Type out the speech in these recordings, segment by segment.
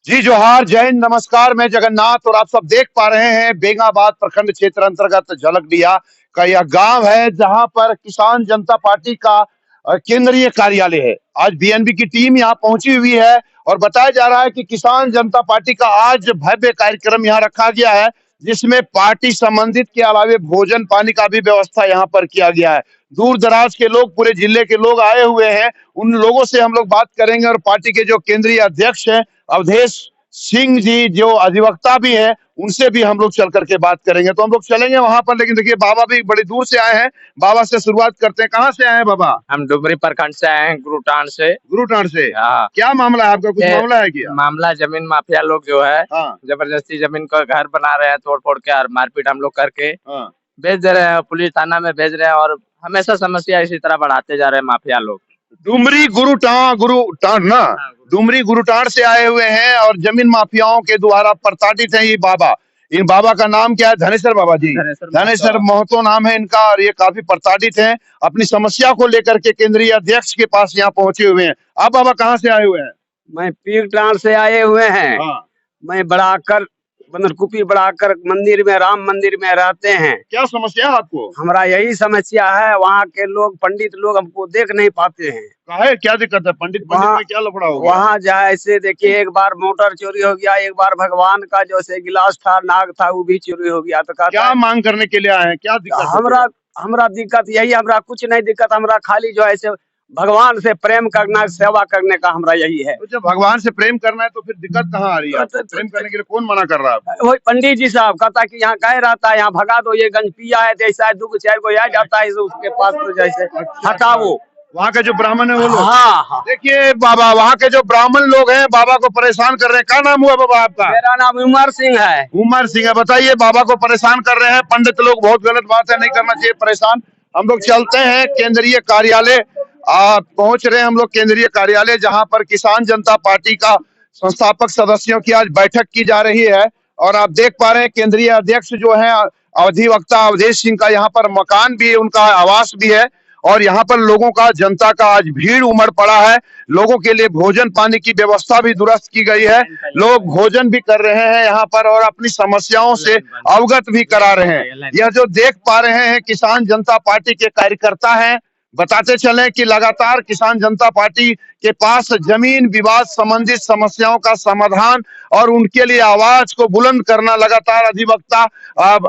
जी जोहार, जय हिंद, नमस्कार। मैं जगन्नाथ और आप सब देख पा रहे हैं बेंगाबाद प्रखंड क्षेत्र अंतर्गत झलकदिया का यह गांव है जहां पर किसान जनता पार्टी का केंद्रीय कार्यालय है। आज बीएनबी की टीम यहां पहुंची हुई है और बताया जा रहा है कि किसान जनता पार्टी का आज भव्य कार्यक्रम यहां रखा गया है, जिसमें पार्टी संबंधित के अलावे भोजन पानी का भी व्यवस्था यहां पर किया गया है। दूर दराज के लोग, पूरे जिले के लोग आए हुए हैं। उन लोगों से हम लोग बात करेंगे और पार्टी के जो केंद्रीय अध्यक्ष हैं अवधेश सिंह जी, जो अधिवक्ता भी हैं, उनसे भी हम लोग चल करके बात करेंगे। तो हम लोग चलेंगे वहां पर, लेकिन देखिए बाबा भी बड़ी दूर से आए हैं। बाबा से शुरुआत करते हैं। कहाँ से आए हैं बाबा? हम डुमरी प्रखंड से आए हैं, गुरुटान से। गुरुटान से। हाँ। क्या मामला है आपका? कुछ मामला है क्या? मामला जमीन माफिया लोग जो है हाँ। जबरदस्ती जमीन को घर बना रहे हैं, तोड़ फोड़ के और मारपीट हम लोग करके हाँ। भेज दे रहे हैं, पुलिस थाना में भेज रहे हैं और हमेशा समस्या इसी तरह बढ़ाते जा रहे हैं माफिया लोग। डुमरी गुरुटान ना, डुमरी गुरुटान से आए हुए हैं और जमीन माफियाओं के द्वारा प्रताड़ित है ये बाबा। इन बाबा का नाम क्या है? धनेश्वर बाबा जी। धनेश्वर महतो नाम है इनका और ये काफी प्रताड़ित हैं। अपनी समस्या को लेकर के केंद्रीय अध्यक्ष के पास यहाँ पहुंचे हुए हैं। आप बाबा कहाँ से आए हुए हैं? मैं पीरटान से आए हुए हैं। हाँ। मैं बढ़ाकर बनरकुपी बढ़ाकर मंदिर में, राम मंदिर में रहते हैं। क्या समस्या है आपको? हमारा यही समस्या है, वहाँ के लोग, पंडित लोग हमको देख नहीं पाते हैं। काहे, क्या दिक्कत है? पंडित में क्या लफड़ा हो गया? वहाँ जैसे देखिए, एक बार मोटर चोरी हो गया, एक बार भगवान का जैसे गिलास था, नाग था, वो भी चोरी हो गया। तो क्या मांग करने के लिए आए हैं? क्या दिक्कत? हमरा दिक्कत यही, हमरा कुछ नहीं दिक्कत, हमरा खाली जो है भगवान से प्रेम करना, सेवा करने का हमरा यही है। तो जब भगवान से प्रेम करना है तो फिर दिक्कत कहाँ आ रही है? प्रेम करने के लिए कौन मना कर रहा है? वही पंडित जी साहब कहता कि यहाँ कह रहता है, यहाँ भगा दो, ये गंज पिया है, जैसा है 2 4 को आ जाता है उसके पास, तो जैसे हटाओ। वहाँ के जो ब्राह्मण है वो लोग। हाँ। देखिए बाबा, वहाँ के जो ब्राह्मण लोग हैं बाबा को परेशान कर रहे हैं। क्या नाम हुआ बाबा आपका? मेरा नाम उमर सिंह है। उमर सिंह है। बताइए, बाबा को परेशान कर रहे हैं पंडित लोग। बहुत गलत बात है, नहीं करना चाहिए परेशान। हम लोग चलते हैं केंद्रीय कार्यालय, पहुंच रहे हैं हम लोग केंद्रीय कार्यालय, जहां पर किसान जनता पार्टी का संस्थापक सदस्यों की आज बैठक की जा रही है। और आप देख पा रहे हैं केंद्रीय अध्यक्ष जो है अधिवक्ता अवधेश सिंह का यहाँ पर मकान भी है, उनका आवास भी है। और यहाँ पर लोगों का, जनता का आज भीड़ उमड़ पड़ा है। लोगों के लिए भोजन पानी की व्यवस्था भी दुरुस्त की गई है। लोग भोजन भी कर रहे हैं यहाँ पर और अपनी समस्याओं से अवगत भी करा रहे हैं। यह जो देख पा रहे हैं किसान जनता पार्टी के कार्यकर्ता हैं। बताते चलें कि लगातार किसान जनता पार्टी के पास जमीन विवाद संबंधित समस्याओं का समाधान और उनके लिए आवाज को बुलंद करना लगातार अधिवक्ता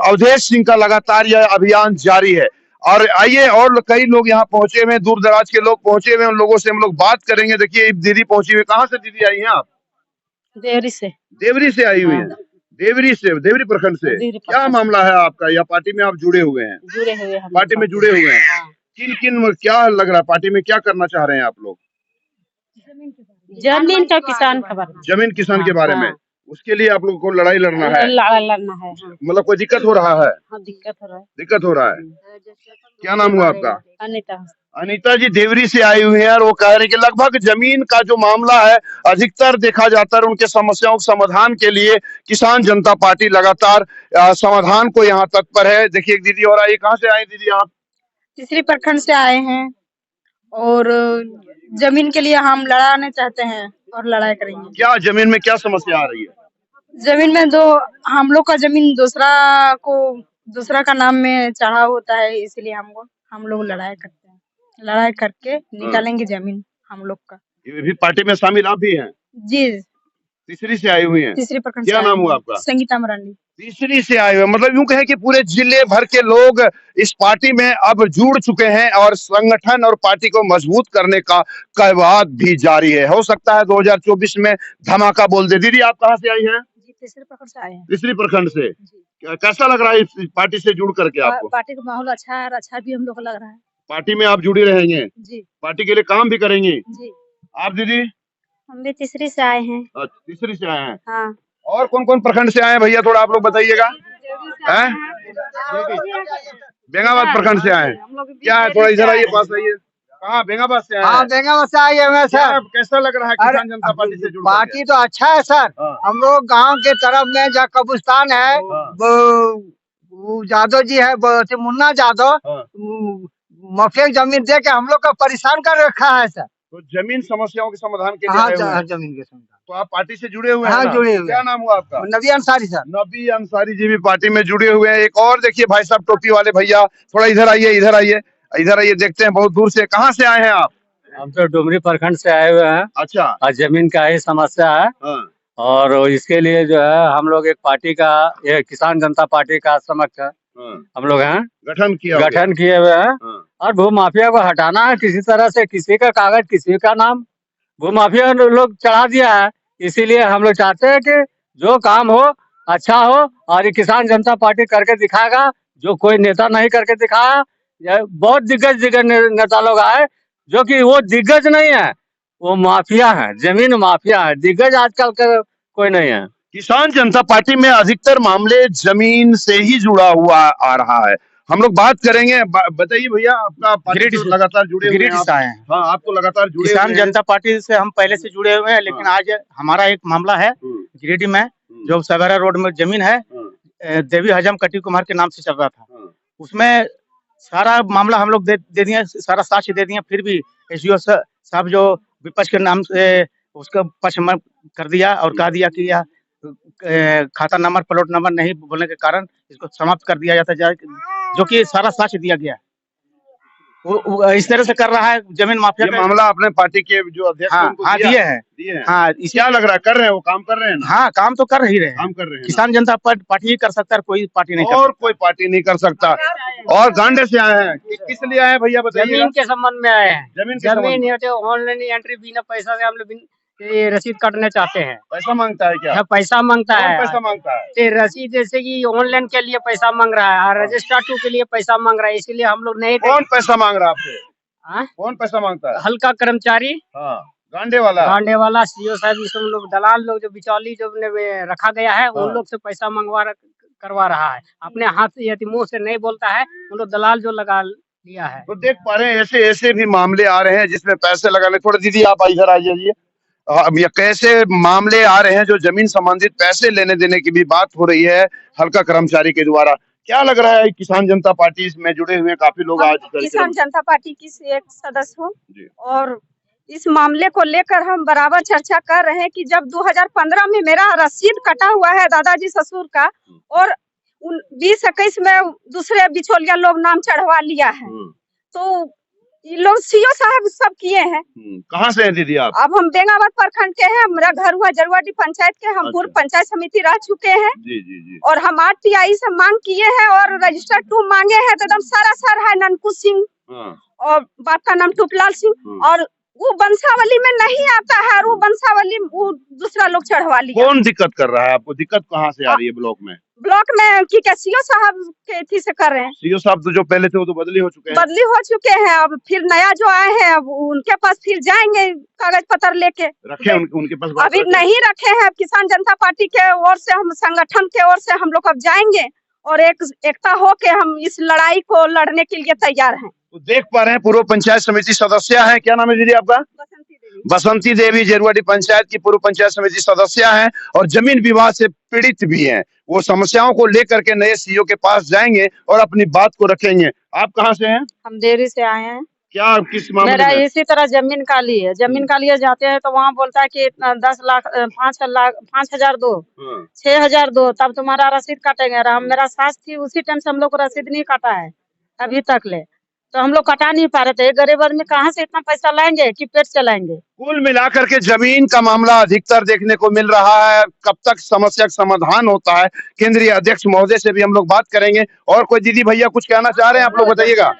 अवधेश सिंह का लगातार यह अभियान जारी है। और आइए, और कई लोग यहाँ पहुंचे हुए हैं, दूर दराज के लोग पहुंचे हुए हैं, उन लोगों से हम लोग बात करेंगे। देखिए दीदी पहुंची हुई। कहाँ से दीदी आई हैं आप? देवरी से। देवरी से आई हुई है। देवरी से, देवरी प्रखंड से। क्या मामला है आपका? या पार्टी में आप जुड़े हुए हैं? जुड़े हुए हैं। पार्टी में जुड़े हुए हैं। किन किन, क्या लग रहा है पार्टी में क्या करना चाह रहे हैं आप लोग? जमीन का, किसान का बारे में। जमीन किसान के बारे में, उसके लिए आप लोगों को लड़ाई लड़ना है। लड़ना है। मतलब कोई दिक्कत हो रहा है? हाँ, दिक्कत हो रहा है। दिक्कत हो रहा है। क्या नाम हुआ आपका? अनीता। अनीता जी देवरी से आई हुई है और वो कह रहे हैं कि लगभग जमीन का जो मामला है अधिकतर देखा जाता है, उनके समस्याओं के समाधान के लिए किसान जनता पार्टी लगातार समाधान को यहाँ तत्पर है। देखिए एक दीदी और आई। कहाँ से आई दीदी आप? तीसरी प्रखंड से आए हैं और जमीन के लिए हम लड़ाने चाहते हैं और लड़ाई करेंगे। क्या जमीन में क्या समस्या आ रही है? जमीन में हम लोग का जमीन दूसरा का नाम में चढ़ा होता है, इसलिए हम लोग लड़ाई करते हैं। लड़ाई करके निकालेंगे जमीन हम लोग का। ये भी पार्टी में शामिल आप भी हैं? जी। तीसरी से आई हुई हैं। तीसरी प्रखंड। क्या नाम हुआ आपका? संगीता मरांडी। तीसरी से आए हुए, मतलब यूं कहें कि पूरे जिले भर के लोग इस पार्टी में अब जुड़ चुके हैं और संगठन और पार्टी को मजबूत करने का कवायद भी जारी है। हो सकता है 2024 में धमाका बोल दे। दीदी आप कहाँ से आई हैं? जी, तीसरी प्रखंड से आए हैं। तीसरी प्रखंड से। कैसा लग रहा है इस पार्टी से जुड़ करके आपको? पार्टी का माहौल अच्छा है और अच्छा भी हम लोग को लग रहा है। पार्टी में आप जुड़ी रहेंगे? जी। पार्टी के लिए काम भी करेंगे? जी। आप दीदी? हम भी तीसरी से आए हैं। तीसरी से आए हैं। हाँ। और कौन कौन प्रखंड से आए हैं भैया, थोड़ा आप लोग बताइएगा। बेंगाबाद प्रखंड से आए हैं। क्या है, थोड़ा इधर आइए, पास आइए। कहाँ? बेंगाबाद से आए हैं? हाँ, बेंगाबाद से आए हैं सर। कैसा लग रहा है किसान जनता पार्टी से जुड़? पार्टी तो अच्छा है सर। हम लोग गांव के तरफ में जहाँ कब्रिस्तान है, वो जादव जी है, मुन्ना जादव, मफिया जमीन दे के हम लोग का परेशान कर रखा है सर। तो जमीन समस्याओं के समाधान के लिए हाँ, जमीन के समाधान तो आप पार्टी से जुड़े हुए हैं हाँ, ना? जुड़े हुए क्या नाम हुआ आपका? नबी अंसारी सर। नबी अंसारी जी भी पार्टी में जुड़े हुए हैं। एक और देखिए भाई साहब टोपी वाले भैया, थोड़ा इधर आइए, इधर आइए, इधर आइए, देखते हैं बहुत दूर से। कहाँ से आए हैं आप? हम तो डुमरी प्रखंड से आए हुए हैं अच्छा। और जमीन का ही समस्या है हाँ। और इसके लिए जो है हम लोग एक पार्टी का, ये किसान जनता पार्टी का समक्ष हाँ। हम लोग हैं गठन किए हुए हैं हाँ। और भू माफिया को हटाना है किसी तरह से। किसी का कागज किसी का नाम, भू माफिया ने लोग चढ़ा दिया है। इसीलिए हम लोग चाहते हैं कि जो काम हो अच्छा हो और ये किसान जनता पार्टी करके दिखाएगा, जो कोई नेता नहीं करके दिखाया। बहुत दिग्गज नेता लोग आए जो कि वो दिग्गज नहीं है, वो माफिया है, जमीन माफिया है। दिग्गज आजकल का कोई नहीं है। किसान जनता पार्टी में अधिकतर मामले जमीन से ही जुड़ा हुआ आ रहा है। हम लोग बात करेंगे। बताइए भैया, आपका पार्टी से लगातार जुड़े हुए हैं आप? हाँ, आपको लगातार जुड़े किसान हुए हैं। जनता पार्टी से हम पहले से जुड़े हुए हैं, लेकिन आज हमारा एक मामला है गिरिडीह में, जो सवेरा रोड में जमीन है, देवी हजम कटी कुमार के नाम से चल रहा था। उसमें सारा मामला हम लोग दे दिए, सारा साक्ष्य दे दिए, फिर भी एसडीओ साहब जो विपक्ष के नाम से उसका पक्ष में कर दिया और कह दिया कि यह खाता नंबर प्लॉट नंबर नहीं बोलने के कारण इसको समाप्त कर दिया जाता है, जो कि सारा साक्ष्य दिया गया। वो इस तरह से कर रहा है जमीन माफिया ये मामला अपने पार्टी के जो अध्यक्ष हैं, उनको हाँ दिए हैं। हाँ, क्या लग रहा है, कर रहे हैं वो, काम कर रहे हैं ना? हाँ, काम तो कर ही रहे हैं, काम कर रहे हैं। किसान जनता पार्टी ही कर सकता है, कोई पार्टी नहीं कर और कोई पार्टी नहीं कर सकता। और गांडे से आए हैं, किस लिए आए हैं भैया बताइए? जमीन के संबंध में आए हैं। जमीन ऑनलाइन एंट्री बिना पैसा से हम लोग ये रसीद काटना चाहते हैं। पैसा मांगता है क्या? पैसा मांगता कौन है। पैसा मांगता है? ये रसीद जैसे कि ऑनलाइन के लिए पैसा मांग रहा है और रजिस्टर 2 के लिए पैसा मांग रहा है, इसीलिए हम लोग नहीं। कौन पैसा मांग रहा है आपसे? हाँ? कौन पैसा मांगता है? हल्का कर्मचारी, हाँ, गांडे वाला सीओ साहब, ये सब लोग दलाल लोग, जो बिचौली जो रखा गया है, उन लोग से पैसा करवा रहा है। अपने हाथ से या मुंह से नहीं बोलता है, उन लोग दलाल जो लगा लिया है। तो देख पा रहे हैं ऐसे भी मामले आ रहे हैं जिसमें पैसे लगाने। थोड़ा दीदी आप इधर आ जाइए। अब ये कैसे मामले आ रहे हैं जो जमीन संबंधित पैसे लेने देने की भी बात हो रही है हल्का कर्मचारी के द्वारा। क्या लग रहा है, किसान जनता पार्टी में जुड़े हुए काफी लोग आज किसान जनता पार्टी की एक सदस्य हूँ और इस मामले को लेकर हम बराबर चर्चा कर रहे हैं कि जब 2015 में मेरा रसीद कटा हुआ है दादाजी ससुर का, और 2021 में दूसरे बिचौलिया लोग नाम चढ़वा लिया है, तो ये लोग सीओ साहब सब किए हैं। कहाँ से हैं दीदी आप? अब हम बेंगाबाद प्रखंड के हैं, मेरा घर हुआ जरवाडी पंचायत के। हम पूर्व पंचायत समिति रह चुके हैं। जी। और हम RTI से मांग किए हैं और रजिस्टर 2 मांगे हैं, तो एकदम सारा है ननकू सिंह और बाप का नाम टूपलाल सिंह, और वो बंसावली में नहीं आता है, और वो बंसावली वो दूसरा लोग चढ़वा लिया। कौन दिक्कत कर रहा है आपको? दिक्कत कहाँ से आ रही है ब्लॉक में? ब्लॉक में की सीओ साहब के थी से कर रहे हैं। सीओ साहब तो जो पहले थे वो तो बदली हो चुके हैं। अब फिर नया जो आए हैं, अब उनके पास फिर जाएंगे कागज पत्र लेके। रखे उनके पास? अभी नहीं रखे हैं। किसान जनता पार्टी के ओर से, हम संगठन के ओर से हम लोग अब जाएंगे और एकता हो के हम इस लड़ाई को लड़ने के लिए तैयार हैं। तो देख पा रहे हैं पूर्व पंचायत समिति सदस्य हैं। क्या नाम है दीदी आपका? बसंती देवी जेरवाडी पंचायत की पूर्व पंचायत समिति सदस्य हैं और जमीन विवाद से पीड़ित भी हैं। वो समस्याओं को लेकर के नए सीओ के पास जाएंगे और अपनी बात को रखेंगे। आप कहाँ से हैं? हम देरी से आए हैं। क्या, किस मामले मेरा में? इसी तरह जमीन का लिए जाते हैं तो वहाँ बोलता है कि 10 लाख 5,000 दो, 6,000 दो, तब तुम्हारा रसीद काटेंगे। मेरा सास थी, उसी टाइम से हम लोग को रसीद नहीं काटा है अभी तक ले, तो हम लोग कटा नहीं पा रहे थे। गरीब आदमी कहाँ से इतना पैसा लाएंगे कि पेट चलाएंगे? कुल मिलाकर के जमीन का मामला अधिकतर देखने को मिल रहा है। कब तक समस्या का समाधान होता है, केंद्रीय अध्यक्ष महोदय से भी हम लोग बात करेंगे। और कोई दीदी भैया कुछ कहना चाह रहे हैं? आप लोग बताइएगा।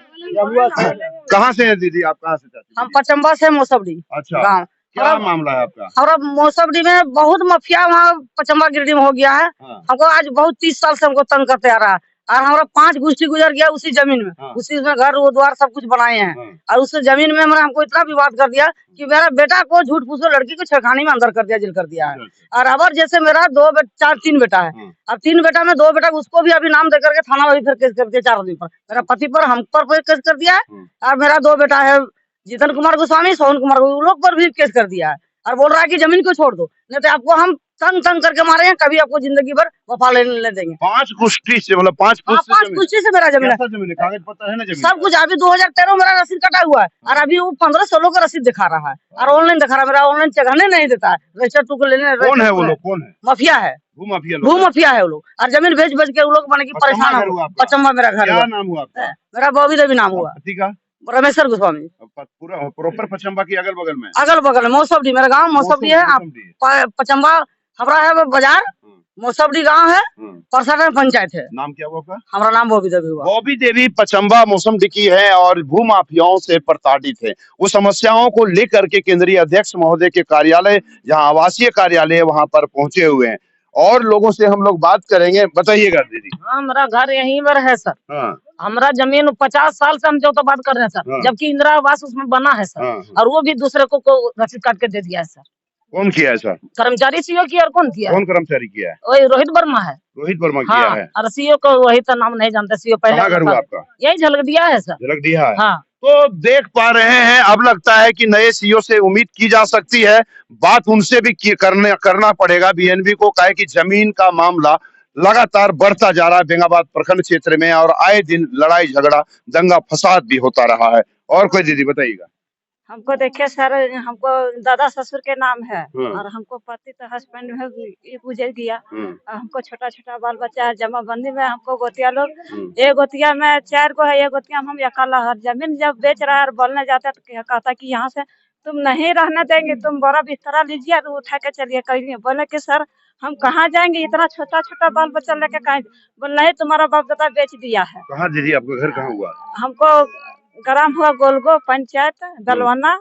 कहाँ से है दीदी आप? कहाँ से? हम पचम्बा से मोसबडी। अच्छा, क्या मामला है आपका? और मोसबडी में बहुत माफिया वहाँ पचम्बा गिरिडीह में हो गया है। हमको आज बहुत 30 साल से हमको तंग करते आ रहा है, और हमारा 5 गोष्ठी गुजर गया उसी जमीन में। उसी में घर वो द्वार सब कुछ बनाए हैं, और उस जमीन में हमको इतना विवाद कर दिया कि मेरा बेटा को झूठ फूस लड़की को छेड़खानी में अंदर कर दिया, जेल कर दिया है। और अब जैसे मेरा 3 बेटा है, अब 3 बेटा में 2 बेटा उसको भी अभी नाम दे करके थाना में फिर केस कर दिया 4 आदमी पर। मेरा पति पर, हम पर केस कर दिया है, और मेरा 2 बेटा है जितन कुमार गोस्वामी, सोहन कुमार, लोग पर भी केस कर दिया है, और बोल रहा है कि जमीन को छोड़ दो, नहीं तो आपको हम तंग तंग करके मारे हैं, कभी आपको जिंदगी भर वफा लेने देंगे। 5 कुश्ती से मतलब 5 हाँ, पुश्त 5 कुश्ती से मेरा जमीन है, कैसा जमीन है? कागज पत्र है ना जमीन सब कुछ। अभी 2013 मेरा रसीद कटा हुआ है और अभी वो 15-16 का रसीद दिखा रहा है और ऑनलाइन दिखा रहा है। मेरा ऑनलाइन चढ़ाने नहीं देता है, रजिस्टर टू को लेने। कौन है वो लोग? कौन है? माफिया है, भूमाफिया लोग? भूमाफिया है वो लोग, और जमीन बेच बेच के वो लोग माने की परेशान घर हुआ हो। आपका? पचम्बा मेरा घर क्या हुआ। नाम हुआ आपका? मेरा बॉबी देवी नाम हुआ, पति का? रमेश्वर गोस्वामी। पूरा प्रॉपर पचम्बा की अगल बगल में? अगल बगल में मौसबडी, मेरा गाँव मौसबडी है। पचम्बा हमारा है बाजार, मौसबडी गाँव है, परसठ पंचायत है। नाम क्या हुआ आपका? हमारा नाम बॉबी देवी हुआ। बॉबी देवी पचम्बा मौसमडी की है और भूमाफियाओं से प्रताड़ित है। वो समस्याओं को लेकर के केंद्रीय अध्यक्ष महोदय के कार्यालय, जहां आवासीय कार्यालय है, वहां पर पहुंचे हुए हैं और लोगों से हम लोग बात करेंगे। बताइएगा दीदी। हाँ, मेरा घर यहीं पर है सर। हाँ, हमारा जमीन 50 साल से हम जो तो बात कर रहे हैं सर। हाँ। जबकि इंदिरा आवास उसमें बना है सर। हाँ। और वो भी दूसरे को रसीद काट के दे दिया है सर। कौन किया है सर? कर्मचारी सीओ की, और कौन किया है? कौन कर्मचारी किया है? वही रोहित वर्मा है। रोहित वर्मा किया हाँ, है। और सीओ को वही तो नाम नहीं जानते। सीओ पहले कहाँ घर हुआ आपका? यही झलक दिया है सर। झलक दिया है। हाँ, तो देख पा रहे हैं, अब लगता है कि नए सीओ से उम्मीद की जा सकती है। बात उनसे भी करना पड़ेगा बीएनबी को, काहे कि जमीन का मामला लगातार बढ़ता जा रहा है बेंगाबाद प्रखंड क्षेत्र में और आए दिन लड़ाई झगड़ा दंगा फसाद भी होता रहा है। और कोई दीदी बताइएगा। हमको देखिए सर, हमको दादा ससुर के नाम है हाँ। और हमको पति तो हस्बैंड में ये गुजर गया। और हमको छोटा छोटा बाल बच्चा है। जमाबंदी में हमको गोतिया लोग, एक गोतिया में 4 को है, एक गोतिया में हम अकेला है। जमीन जब बेच रहा है और बोलने जाता है तो कहता कि यहाँ से तुम नहीं रहने देंगे, तुम बड़ा बिस्तरा लीजिए और उठा के चलिए। कहीं बोले कि सर हम कहाँ जाएंगे, इतना छोटा छोटा बाल बच्चा लेके कहीं। बोल नहीं, तुम्हारा बाप दादा बेच दिया है। कहाँ दीदी आपका घर कहाँ हुआ? हमको ग्राम हुआ गोलगो, पंचायत दलवाना,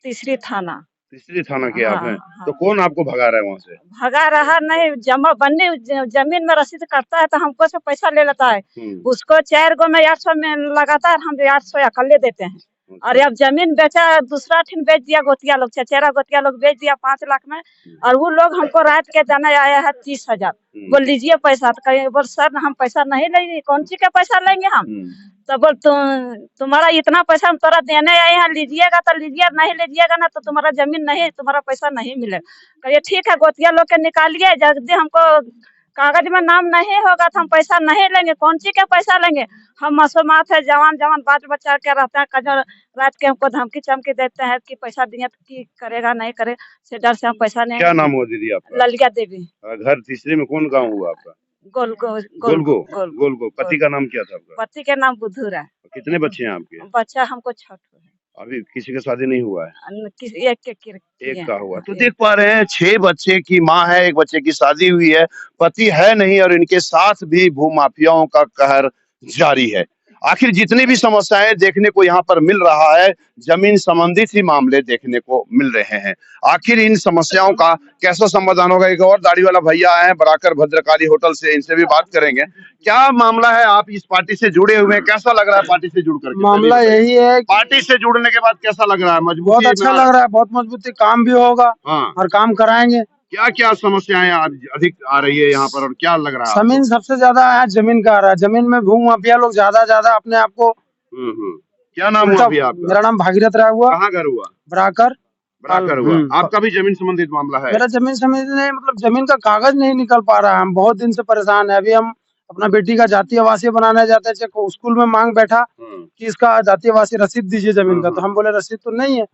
तीसरी थाना। तीसरी थाना के आप हैं? हाँ। तो कौन आपको भगा रहा है वहाँ से? भगा रहा नहीं, जमा बनने जमीन में रसीद करता है तो हमको से पैसा ले लेता है। उसको 4 गो में 800 में लगाता है, हम 800 अकेले देते हैं। और अब जमीन बेचा, दूसरा ठिन बेच दिया गोतिया लोग, चचेरा गोतिया लोग बेच दिया 5 लाख में। और वो लोग हमको रात के जाने आया है 30,000। बोल लीजिए पैसा, तो कहीं बोल सर हम पैसा नहीं लेंगे। कौन सी का पैसा लेंगे हम? तो बोल तुम्हारा इतना पैसा हम तोरा देने आए हैं, लीजिएगा तो लीजिए, नहीं लीजिएगा ना तो तुम्हारा जमीन नहीं, तुम्हारा पैसा नहीं मिलेगा। कहिए ठीक है, गोतिया लोग के निकालिए, जल्दी हमको कागज में नाम नहीं होगा तो हम पैसा नहीं लेंगे। कौन सी के पैसा लेंगे? हम मासूमात है, जवान बाल बच्चा के रहते हैं। कजर रात के हमको धमकी चमकी देते हैं कि पैसा दिए तो की करेगा, नहीं करे से डर से हम पैसा नहीं। क्या नाम हुआ दीदी आपका? ललिया देवी। घर तीसरे में कौन गाँव हुआ आपका? गोलगो। पति का नाम क्या था आपका? पति के नाम बुद्धूर है। कितने बच्चे हैं आपके? बच्चा हमको 6 है। अभी किसी का शादी नहीं हुआ है? एक का हुआ। तो देख पा रहे हैं 6 बच्चे की माँ है, 1 बच्चे की शादी हुई है, पति है नहीं और इनके साथ भी भूमाफियाओं का कहर जारी है। आखिर जितनी भी समस्याएं देखने को यहाँ पर मिल रहा है, जमीन संबंधित ही मामले देखने को मिल रहे हैं। आखिर इन समस्याओं का कैसा समाधान होगा? एक और दाढ़ी वाला भैया है बराकर भद्रकाली होटल से, इनसे भी बात करेंगे। क्या मामला है? आप इस पार्टी से जुड़े हुए हैं, कैसा लग रहा है पार्टी से जुड़ करके? मामला यही है, पार्टी से जुड़ने के बाद कैसा लग रहा है? मजबूती? बहुत अच्छा लग रहा है, बहुत मजबूती, काम भी होगा। हाँ। और काम कराएंगे। क्या क्या समस्याएं आज अधिक आ रही है यहाँ पर और क्या लग रहा है? जमीन सबसे ज्यादा है, जमीन का आ रहा है। जमीन में भूमाफिया लोग ज्यादा अपने आप को। क्या नाम हुआ अभी आपका? मेरा नाम भागीरथ राय हुआ। कहाँ घर हुआ? बराकर हुआ। आपका भी जमीन संबंधित मामला है? मेरा जमीन संबंधित नहीं, मतलब जमीन का कागज नहीं निकल पा रहा है। हम बहुत दिन से परेशान है। अभी हम अपना बेटी का जातीय आवासीय बनाने जाते थे, स्कूल में मांग बैठा कि इसका जातीय आवासीय रसीद दीजिए जमीन का। तो हम बोले रसीद तो नहीं है।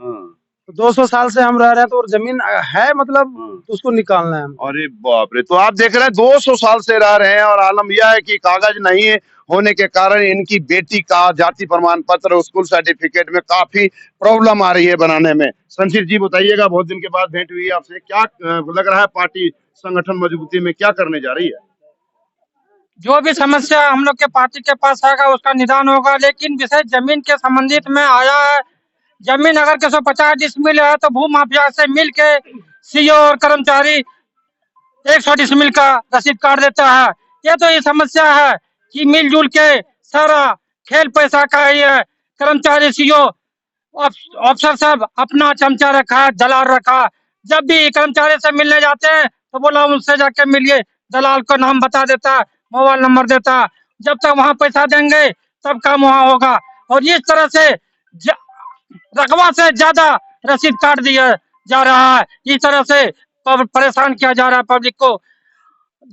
तो 200 साल से हम रह रहे हैं, तो जमीन है मतलब तो उसको निकालना है। अरे बाप रे! तो आप देख रहे हैं 200 साल से रह रहे हैं और आलम यह है कि कागज नहीं होने के कारण इनकी बेटी का जाति प्रमाण पत्र, स्कूल सर्टिफिकेट में काफी प्रॉब्लम आ रही है बनाने में। संचित जी बताइएगा, बहुत दिन के बाद भेंट हुई है आपसे, क्या लग रहा है पार्टी संगठन मजबूती में क्या करने जा रही है? जो भी समस्या हम लोग के पार्टी के पास आएगा उसका निदान होगा, लेकिन विषय जमीन के संबंधित में आया है। जमीन अगर 150 डिसमिल है तो भू माफिया से मिल के सीओ और कर्मचारी 100 डिसमिल का रसीद काट देता है। ये तो ये समस्या है कि मिलजुल के सारा खेल पैसा का ही है। कर्मचारी सीओ अफसर सब अपना चमचा रखा, दलाल रखा। जब भी कर्मचारी से मिलने जाते हैं तो बोला उनसे जाके मिलिए, दलाल का नाम बता देता, मोबाइल नंबर देता। जब तक वहाँ पैसा देंगे तब काम वहाँ होगा। और इस तरह से रकबा से ज्यादा रसीद काट दिया जा रहा है। इस तरह से परेशान किया जा रहा है पब्लिक को।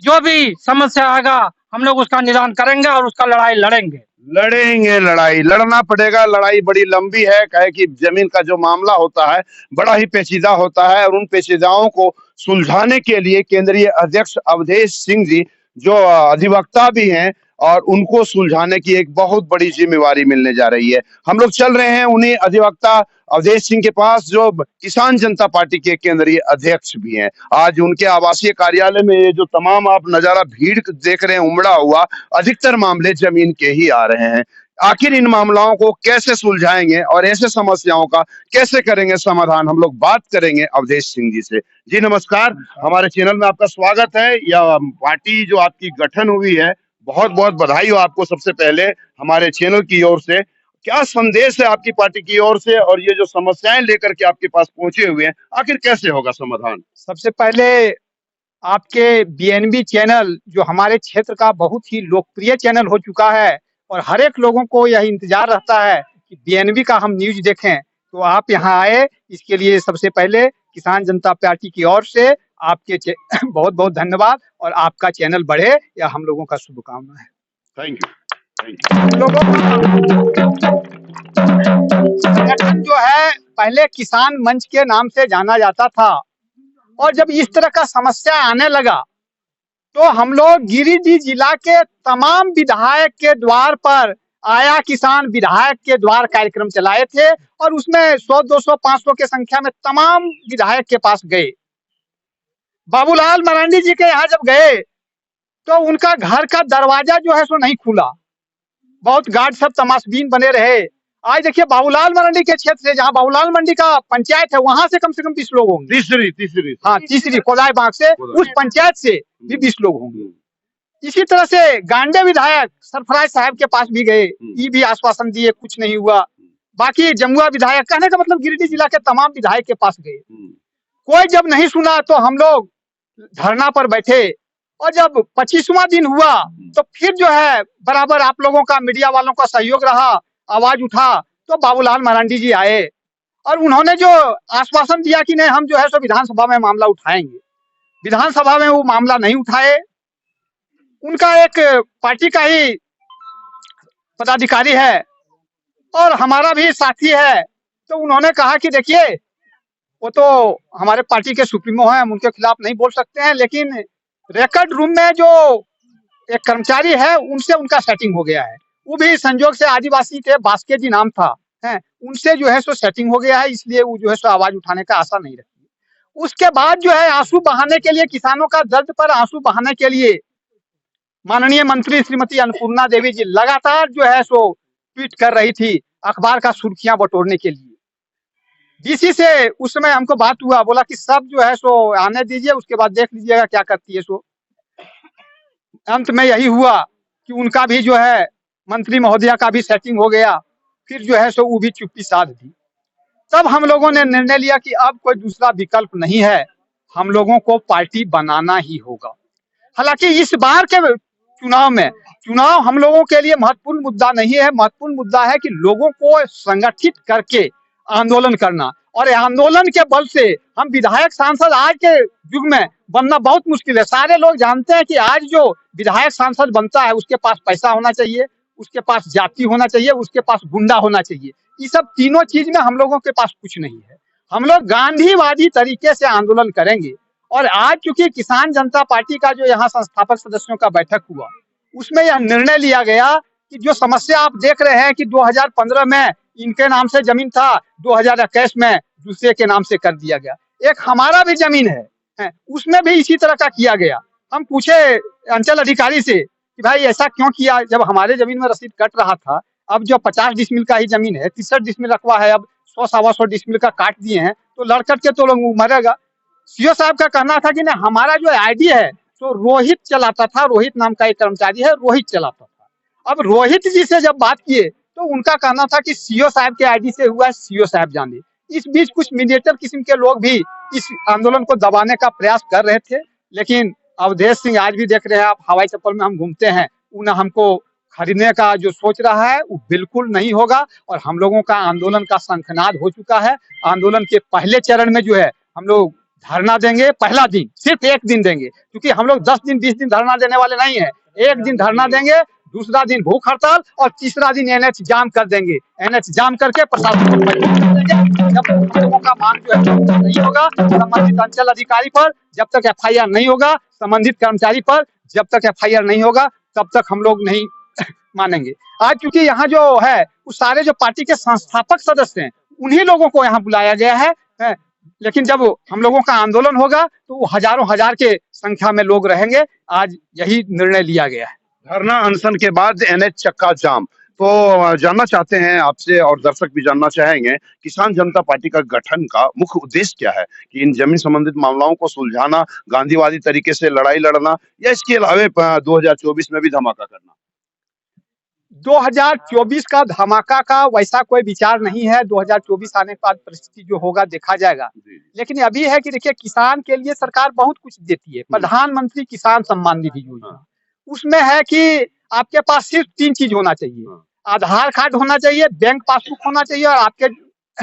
जो भी समस्या आएगा हम लोग उसका निदान करेंगे और उसका लड़ाई लड़ेंगे। लड़ेंगे, लड़ाई लड़ना पड़ेगा। लड़ाई बड़ी लंबी है, कहे कि जमीन का जो मामला होता है बड़ा ही पेचीदा होता है और उन पेचीदाओं को सुलझाने के लिए केंद्रीय अध्यक्ष अवधेश सिंह जी जो अधिवक्ता भी हैं और उनको सुलझाने की एक बहुत बड़ी जिम्मेवारी मिलने जा रही है। हम लोग चल रहे हैं उन्हीं अधिवक्ता अवधेश सिंह के पास जो किसान जनता पार्टी के केंद्रीय अध्यक्ष भी हैं। आज उनके आवासीय कार्यालय में ये जो तमाम आप नजारा भीड़ देख रहे हैं उमड़ा हुआ, अधिकतर मामले जमीन के ही आ रहे हैं। आखिर इन मामलों को कैसे सुलझाएंगे और ऐसे समस्याओं का कैसे करेंगे समाधान, हम लोग बात करेंगे अवधेश सिंह जी से। जी नमस्कार, हमारे चैनल में आपका स्वागत है। यह पार्टी जो आपकी गठन हुई है, बहुत बहुत बधाई हो आपको सबसे पहले हमारे चैनल की ओर से। क्या संदेश है आपकी पार्टी की ओर से और ये जो समस्याएं लेकर के आपके पास पहुंचे हुए हैं, आखिर कैसे होगा समाधान? सबसे पहले आपके बीएनबी चैनल जो हमारे क्षेत्र का बहुत ही लोकप्रिय चैनल हो चुका है और हर एक लोगों को यह इंतजार रहता है कि बीएनबी का हम न्यूज देखें, तो आप यहाँ आए, इसके लिए सबसे पहले किसान जनता पार्टी की ओर से आपके बहुत बहुत धन्यवाद और आपका चैनल बढ़े, यह हम लोगों का शुभकामना है। Thank you. लोगों का संगठन जो है पहले किसान मंच के नाम से जाना जाता था और जब इस तरह का समस्या आने लगा तो हम लोग गिरिडीह जिला के तमाम विधायक के द्वार पर आया किसान विधायक के द्वार कार्यक्रम चलाए थे और उसमें 100, 200, 500 के संख्या में तमाम विधायक के पास गए। बाबूलाल मरांडी जी के यहाँ जब गए तो उनका घर का दरवाजा जो है सो नहीं खुला, बहुत गार्ड सब तमाशबीन बने रहे। आज देखिए बाबूलाल मरांडी के क्षेत्र से, जहाँ बाबूलाल मंडी का पंचायत है, वहां से कम 20 लोग होंगे। तीसरी कोदाई बाग से, उस पंचायत से भी 20 लोग होंगे। इसी तरह से गांडे विधायक सरफराज साहब के पास भी गए, ये भी आश्वासन दिए, कुछ नहीं हुआ। बाकी जमुआ विधायक, कहने का मतलब गिरिडीह जिला के तमाम विधायक के पास गए, कोई जब नहीं सुना तो हम लोग धरना पर बैठे और जब 25वां दिन हुआ तो फिर जो है बराबर आप लोगों का, मीडिया वालों का सहयोग रहा, आवाज उठा तो बाबूलाल मरांडी जी आए और उन्होंने जो आश्वासन दिया कि नहीं हम जो है सो विधानसभा में मामला उठाएंगे। विधानसभा में वो मामला नहीं उठाए। उनका एक पार्टी का ही पदाधिकारी है और हमारा भी साथी है, तो उन्होंने कहा कि देखिए वो तो हमारे पार्टी के सुप्रीमो हैं, हम उनके खिलाफ नहीं बोल सकते हैं, लेकिन रिकॉर्ड रूम में जो एक कर्मचारी है उनसे उनका सेटिंग हो गया है। वो भी संजोग से आदिवासी थे, बास्के जी नाम था, है उनसे जो है सो सेटिंग हो गया है, इसलिए वो जो है सो आवाज उठाने का आशा नहीं रखती। उसके बाद जो है आंसू बहाने के लिए, किसानों का दर्द पर आंसू बहाने के लिए माननीय मंत्री श्रीमती अन्नपूर्णा देवी जी लगातार जो है सो ट्वीट कर रही थी अखबार का सुर्खियां बटोरने के लिए। डीसी से उस समय हमको बात हुआ, बोला कि सब जो है सो आने दीजिए, उसके बाद देख लीजिएगा क्या करती है सो। अंत में यही हुआ कि उनका भी जो है मंत्री महोदया का भी सेटिंग हो गया, फिर जो है सो वो भी चुप्पी साध दी। तब हम लोगों ने निर्णय लिया कि अब कोई दूसरा विकल्प नहीं है, हम लोगों को पार्टी बनाना ही होगा। हालांकि इस बार के चुनाव हम लोगों के लिए महत्वपूर्ण मुद्दा नहीं है, महत्वपूर्ण मुद्दा है कि लोगों को संगठित करके आंदोलन करना, और आंदोलन के बल से हम विधायक सांसद आज के युग में बनना बहुत मुश्किल है। सारे लोग जानते हैं कि आज जो विधायक सांसद बनता है उसके पास पैसा होना चाहिए, उसके पास जाति होना चाहिए, उसके पास गुंडा होना चाहिए। ये सब तीनों चीज में हम लोगों के पास कुछ नहीं है। हम लोग गांधीवादी तरीके से आंदोलन करेंगे। और आज चूंकि किसान जनता पार्टी का जो यहाँ संस्थापक सदस्यों का बैठक हुआ, उसमें यह निर्णय लिया गया कि जो समस्या आप देख रहे हैं कि 2015 में इनके नाम से जमीन था, 2021 में दूसरे के नाम से कर दिया गया। एक हमारा भी जमीन है, उसमें भी इसी तरह का किया गया। हम पूछे अंचल अधिकारी से कि भाई ऐसा क्यों किया, जब हमारे जमीन में रसीद कट रहा था, अब जो 50 डिसमिल का ही जमीन है, 63 डिसमिल रखवा है, अब 100-125 डिसमिल का काट दिए हैं, तो लड़कट के तो लोग मरेगा। सीओ साहब का कहना था कि नहीं, हमारा जो आईडी है तो रोहित चलाता था, रोहित नाम का एक कर्मचारी है, रोहित चलाता था। अब रोहित जी से जब बात किए तो उनका कहना था कि सीओ साहब के आईडी से हुआ है, सीओ साहब जाने। इस बीच कुछ मीडिएटर किस्म के लोग भी इस आंदोलन को दबाने का प्रयास कर रहे थे, लेकिन अवधेश सिंह आज भी देख रहे हैं आप, हवाई चप्पल में हम घूमते हैं, उन्हें हमको खरीदने का जो सोच रहा है वो बिल्कुल नहीं होगा। और हम लोगों का आंदोलन का शंखनाद हो चुका है। आंदोलन के पहले चरण में जो है हम लोग धरना देंगे। पहला दिन सिर्फ एक दिन देंगे, क्योंकि हम लोग 10 दिन 20 दिन धरना देने वाले नहीं है। एक दिन धरना देंगे, दूसरा दिन भूख हड़ताल और तीसरा दिन एनएच जाम कर देंगे। एनएच जाम करके प्रशासन को मजबूर कर देंगे। जब तक लोगों का मांग जो है नहीं होगा संबंधित अंचल अधिकारी पर, जब तक एफआईआर नहीं होगा संबंधित कर्मचारी पर, जब तक एफआईआर नहीं होगा तब तक हम लोग नहीं मानेंगे। आज क्योंकि यहाँ जो है वो सारे जो पार्टी के संस्थापक सदस्य हैं उन्हीं लोगों को यहाँ बुलाया गया है। लेकिन जब हम लोगों का आंदोलन होगा तो वो हजारों हजार के संख्या में लोग रहेंगे। आज यही निर्णय लिया गया है। धरना अनशन के बाद एनएच चक्का जाम। तो जानना चाहते हैं आपसे और दर्शक भी जानना चाहेंगे, किसान जनता पार्टी का गठन का मुख्य उद्देश्य क्या है? कि इन जमीन संबंधित मामलों को सुलझाना, गांधीवादी तरीके से लड़ाई लड़ना, या इसके अलावे 2024 में भी धमाका करना? 2024 का धमाका का वैसा कोई विचार नहीं है। 2024 आने के बाद परिस्थिति जो होगा देखा जाएगा। लेकिन अभी है कि देखिए, किसान के लिए सरकार बहुत कुछ देती है। प्रधानमंत्री किसान सम्मान निधि योजना, उसमें है कि आपके पास सिर्फ 3 चीज होना चाहिए। आधार कार्ड होना चाहिए, बैंक पासबुक होना चाहिए और आपके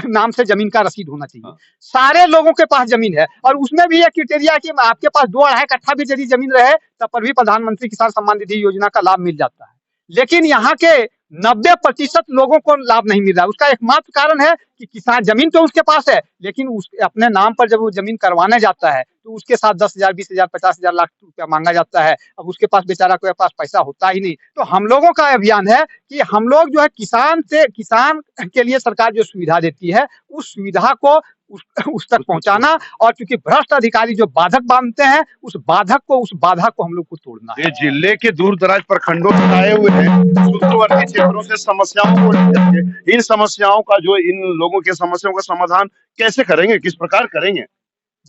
नाम से जमीन का रसीद होना चाहिए। सारे लोगों के पास जमीन है और उसमें भी एक क्राइटेरिया कि आपके पास 2-2.5 कट्ठा भी यदि जमीन रहे तब पर भी प्रधानमंत्री किसान सम्मान निधि योजना का लाभ मिल जाता है। लेकिन यहाँ के 90% लोगों को लाभ नहीं मिल रहा। उसका एकमात्र कारण है कि किसान जमीन तो उसके पास है, लेकिन उस अपने नाम पर जब वो जमीन करवाने जाता है तो उसके साथ 10,000, 20,000, 50,000 लाख रुपया मांगा जाता है। अब उसके पास बेचारा के पास पैसा होता ही नहीं। तो हम लोगों का अभियान है कि हम लोग जो है किसान के लिए सरकार जो सुविधा देती है उस सुविधा को उस तक पहुंचाना, और क्योंकि भ्रष्ट अधिकारी जो बाधक बांधते हैं उस बाधा को हम लोग को तोड़ना है। ये जिले के दूर दराज प्रखंडों से आए हुए हैं, सूत्रवर्ती क्षेत्रों से समस्याओं को लेकर के, इन समस्याओं का जो इन लोगों के समस्याओं का समाधान कैसे करेंगे, किस प्रकार करेंगे?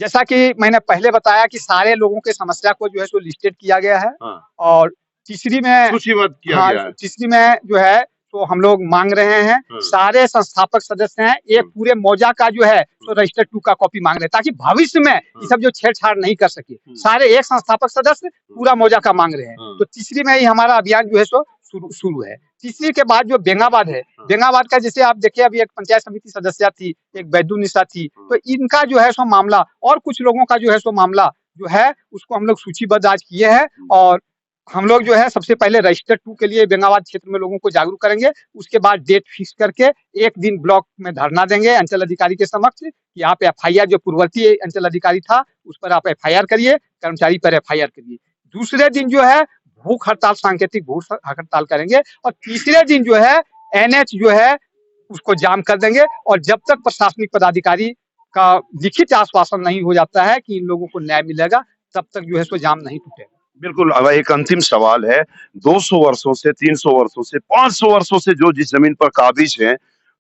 जैसा कि मैंने पहले बताया कि सारे लोगों के समस्या को जो है सो लिस्टेड किया गया है। और तीसरी में सूचीबद्ध किया गया है। तीसरी में जो है तो हम लोग मांग रहे हैं, सारे संस्थापक सदस्य हैं, एक पूरे मौजा का जो है तो रजिस्टर 2 का कॉपी मांग रहे हैं, ताकि भविष्य में ये सब जो छेड़छाड़ नहीं कर सके। सारे एक संस्थापक सदस्य पूरा मौजा का मांग रहे हैं। तो तीसरी में ही हमारा अभियान जो है सो शुरू है। तीसरी के बाद जो बेंगाबाद है, बेंगाबाद का जैसे आप देखिए, अभी एक पंचायत समिति सदस्य थी, एक बैदू निशा थी, तो इनका जो है सो मामला और कुछ लोगों का जो है सो मामला जो है उसको हम लोग सूचीबद्ध आज किए हैं। और हम लोग जो है सबसे पहले रजिस्टर 2 के लिए बेंगाबाद क्षेत्र में लोगों को जागरूक करेंगे। उसके बाद डेट फिक्स करके एक दिन ब्लॉक में धरना देंगे अंचल अधिकारी के समक्ष कि आप एफआईआर, जो पूर्ववर्ती अंचल अधिकारी था उस पर आप एफआईआर करिए, कर्मचारी पर एफआईआर करिए। दूसरे दिन जो है भूख हड़ताल, सांकेतिक भूख हड़ताल करेंगे। और तीसरे दिन जो है एनएच जो है उसको जाम कर देंगे। और जब तक प्रशासनिक पदाधिकारी का लिखित आश्वासन नहीं हो जाता है कि इन लोगों को न्याय मिलेगा, तब तक जो है सो जाम नहीं टूटेगा। बिल्कुल। अब एक अंतिम सवाल है, 200 वर्षों से, 300 वर्षों से, 500 वर्षों से जो जिस जमीन पर काबिज है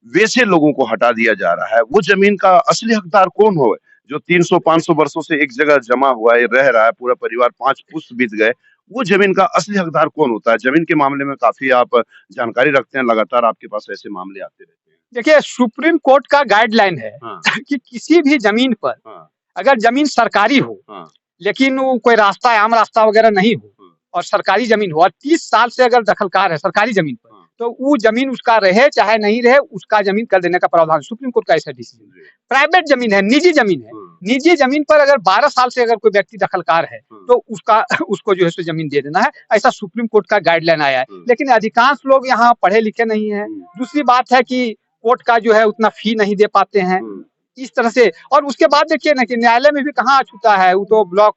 वैसे लोगों को हटा दिया जा रहा है। वो जमीन का असली हकदार कौन हो? जो 300-500 वर्षों से एक जगह जमा हुआ है, रह रहा है, पूरा परिवार 5 पुश्त बीत गए, वो जमीन का असली हकदार कौन होता है? जमीन के मामले में काफी आप जानकारी रखते हैं, लगातार आपके पास ऐसे मामले आते रहते हैं। देखिए, सुप्रीम कोर्ट का गाइडलाइन है कि किसी भी जमीन पर अगर जमीन सरकारी हो लेकिन वो कोई रास्ता, आम रास्ता वगैरह नहीं हो और सरकारी जमीन हो और 30 साल से अगर दखलकार है सरकारी जमीन पर, तो वो जमीन उसका रहे चाहे नहीं रहे, उसका जमीन कर देने का प्रावधान सुप्रीम कोर्ट का ऐसा डिसीजन है। प्राइवेट जमीन है, निजी जमीन है, निजी जमीन पर अगर 12 साल से अगर कोई व्यक्ति दखलकार है तो उसको जो है सो जमीन दे देना है, ऐसा सुप्रीम कोर्ट का गाइडलाइन आया है। लेकिन अधिकांश लोग यहाँ पढ़े लिखे नहीं है। दूसरी बात है कि कोर्ट का जो है उतना फी नहीं दे पाते हैं इस तरह से। और उसके बाद देखिए ना कि न्यायालय में भी कहाँ छूटा है, वो तो ब्लॉक।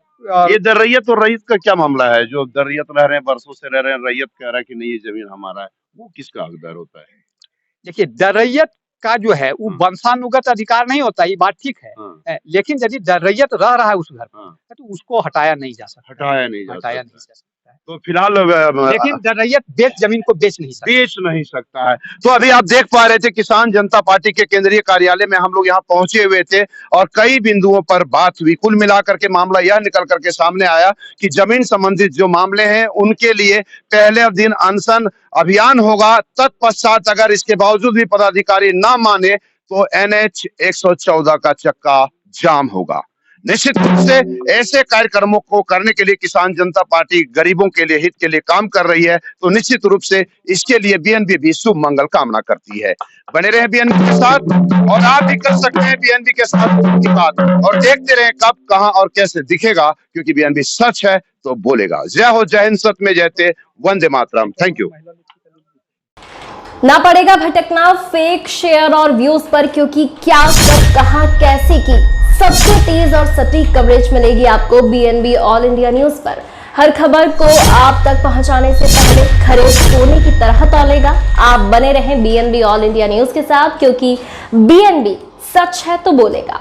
ये दर्रियत और रईयत का क्या मामला है? जो दर्रियत रह रहे हैं, वर्षों से रह रहे हैं, रईयत कह रहा है कि नहीं ये जमीन हमारा है, वो किसका हकदार होता है? देखिए, दर्रियत का जो है वो वंशानुगत अधिकार नहीं होता, ये बात ठीक है। लेकिन यदि दर्रियत रह रहा है उस घर पर तो उसको हटाया नहीं जा सकता। हटाया नहीं जा सकता। तो फिलहाल लेकिन दर्रियत जमीन को बेच नहीं सकता है। तो अभी आप देख पा रहे थे, किसान जनता पार्टी के केंद्रीय कार्यालय में हम लोग यहाँ पहुंचे हुए थे और कई बिंदुओं पर बात हुई। कुल मिलाकर के मामला यह निकल करके सामने आया कि जमीन संबंधित जो मामले हैं उनके लिए पहले दिन अनशन अभियान होगा। तत्पश्चात अगर इसके बावजूद भी पदाधिकारी ना माने तो NH 114 का चक्का जाम होगा। निश्चित रूप से ऐसे कार्यक्रमों को करने के लिए किसान जनता पार्टी गरीबों के लिए, हित के लिए काम कर रही है, तो निश्चित रूप से इसके लिए बीएनबी भी शुभ मंगल कामना करती है। बने रहे बीएनबी के साथ और आप भी कर सकते हैं बीएनबी के साथ की बात, और देखते रहे कब, कहां और कैसे दिखेगा, क्योंकि बीएनबी सच है तो बोलेगा। जय हो, जय हिंद, सत्य में जयते, वंदे मातरम। Thank you. ना पड़ेगा भटकना फेक शेयर और व्यूज पर, क्योंकि क्या, कब, कहां, कैसे की सबसे तेज और सटीक कवरेज मिलेगी आपको बीएनबी ऑल इंडिया न्यूज पर। हर खबर को आप तक पहुंचाने से पहले खरे सोने की तरह तौलेगा। आप बने रहें बीएनबी ऑल इंडिया न्यूज के साथ, क्योंकि बीएनबी सच है तो बोलेगा।